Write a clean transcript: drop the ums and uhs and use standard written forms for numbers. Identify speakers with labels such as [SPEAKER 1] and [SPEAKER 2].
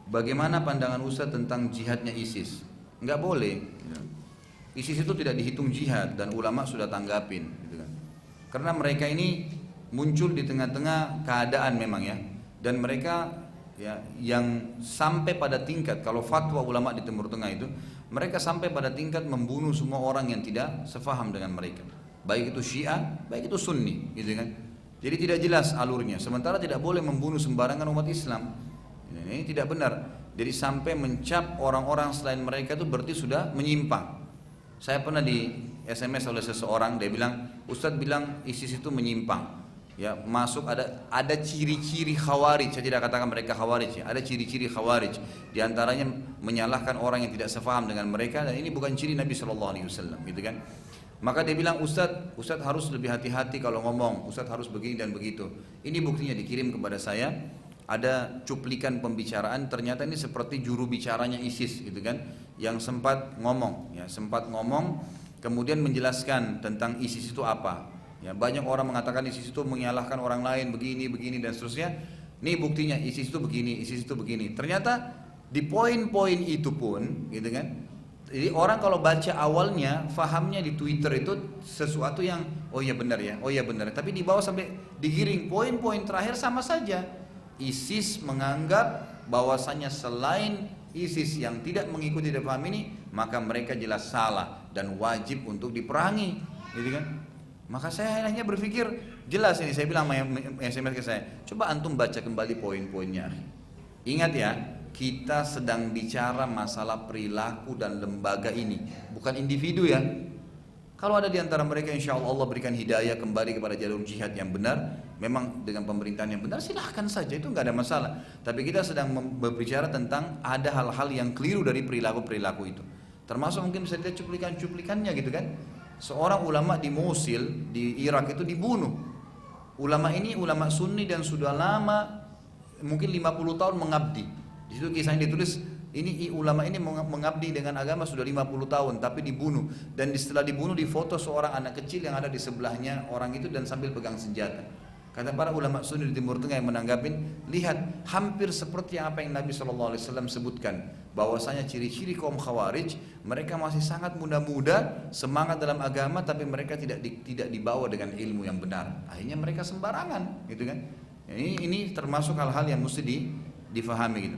[SPEAKER 1] bagaimana pandangan Ustaz tentang jihadnya ISIS? Nggak boleh. ISIS itu tidak dihitung jihad dan ulama sudah tanggapin, gitu kan. Karena mereka ini muncul di tengah-tengah keadaan memang ya, dan mereka ya yang sampai pada tingkat kalau fatwa ulama di Timur Tengah itu mereka sampai pada tingkat membunuh semua orang yang tidak sefaham dengan mereka, baik itu Syiah, baik itu Sunni, gitu kan. Jadi tidak jelas alurnya. Sementara tidak boleh membunuh sembarangan umat Islam. Ini tidak benar. Jadi sampai mencap orang-orang selain mereka itu berarti sudah menyimpang. Saya pernah di SMS oleh seseorang, dia bilang, Ustadz bilang ISIS itu menyimpang. Ya, masuk ada ciri-ciri khawarij. Saya tidak katakan mereka khawarij ya. Ada ciri-ciri khawarij. Di antaranya menyalahkan orang yang tidak sefaham dengan mereka, dan ini bukan ciri Nabi SAW, gitu kan. Maka dia bilang, Ustadz harus lebih hati-hati kalau ngomong, Ustadz harus begini dan begitu. Ini buktinya dikirim kepada saya. Ada cuplikan pembicaraan, ternyata ini seperti juru bicaranya ISIS, gitu kan, yang sempat ngomong, kemudian menjelaskan tentang ISIS itu apa. Ya, banyak orang mengatakan ISIS itu menyalahkan orang lain begini dan seterusnya. Ini buktinya ISIS itu begini, ISIS itu begini. Ternyata di poin-poin itu pun, gitu kan. Jadi orang kalau baca awalnya, fahamnya di Twitter itu sesuatu yang oh iya benar ya, oh iya benar. Tapi di bawah sampai digiring poin-poin terakhir sama saja. ISIS menganggap bahwasanya selain ISIS yang tidak mengikuti dan paham ini, maka mereka jelas salah dan wajib untuk diperangi, gitu kan? Maka saya hanya berpikir jelas ini, saya bilang SMS ke saya, coba antum baca kembali poin-poinnya. Ingat ya, kita sedang bicara masalah perilaku dan lembaga ini, bukan individu ya. Kalau ada di antara mereka insya Allah berikan hidayah kembali kepada jalur jihad yang benar, memang dengan pemerintahan yang benar, silahkan saja, itu nggak ada masalah. Tapi kita sedang berbicara tentang ada hal-hal yang keliru dari perilaku-perilaku itu. Termasuk mungkin bisa lihat cuplikan-cuplikannya, gitu kan. Seorang ulama di Mosul di Irak itu dibunuh. Ulama ini ulama Sunni dan sudah lama, mungkin 50 tahun mengabdi. Di situ kisahnya ditulis, ini ulama ini mengabdi dengan agama sudah 50 tahun tapi dibunuh, dan setelah dibunuh difoto seorang anak kecil yang ada di sebelahnya orang itu dan sambil pegang senjata. Kata para ulama Sunni di Timur Tengah yang menanggapin, lihat hampir seperti apa yang Nabi SAW sebutkan, bahwasanya ciri-ciri kaum Khawarij, mereka masih sangat muda-muda, semangat dalam agama, tapi mereka tidak dibawa dengan ilmu yang benar. Akhirnya mereka sembarangan, gitu kan? Ini termasuk hal-hal yang mesti difahami, gitu.